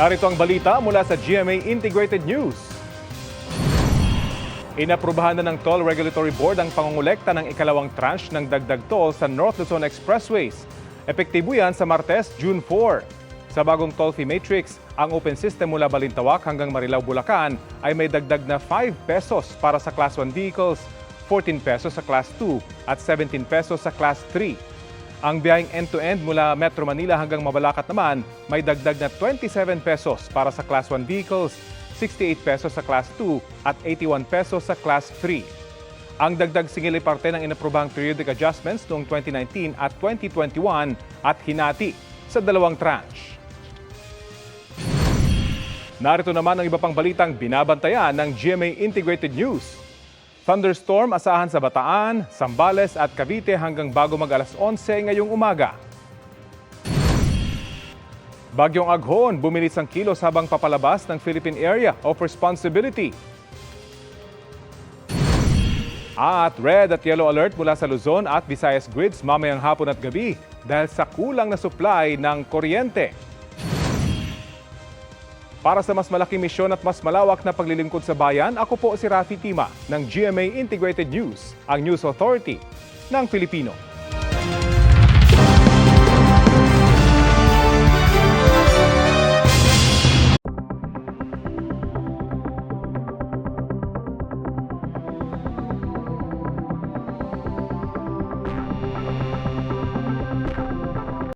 Narito ang balita mula sa GMA Integrated News. Inaprubahan na ng Toll Regulatory Board ang pangungulekta ng ikalawang tranche ng dagdag toll sa North Luzon Expressways. Epektibo yan sa Martes, June 4. Sa bagong toll fee matrix, ang open system mula Balintawak hanggang Marilao, Bulacan ay may dagdag na 5 pesos para sa Class 1 vehicles, 14 pesos sa Class 2 at 17 pesos sa Class 3. Ang biyaheng end-to-end mula Metro Manila hanggang Mabalacat naman may dagdag na 27 pesos para sa Class 1 vehicles, 68 pesos sa Class 2 at 81 pesos sa Class 3. Ang dagdag singil ay parte ng inaprobahang periodic adjustments noong 2019 at 2021 at hinati sa dalawang tranche. Narito naman ang iba pang balitang binabantayan ng GMA Integrated News. Thunderstorm asahan sa Bataan, Zambales at Cavite hanggang bago mag-alas 11 ngayong umaga. Bagyong Aghon bumilis ang kilos habang papalabas ng Philippine Area of Responsibility. At red at yellow alert mula sa Luzon at Visayas grids mamayang hapon at gabi dahil sa kulang na supply ng kuryente. Para sa mas malaking misyon at mas malawak na paglilingkod sa bayan, ako po si Rafi Tima ng GMA Integrated News, ang News Authority ng Filipino.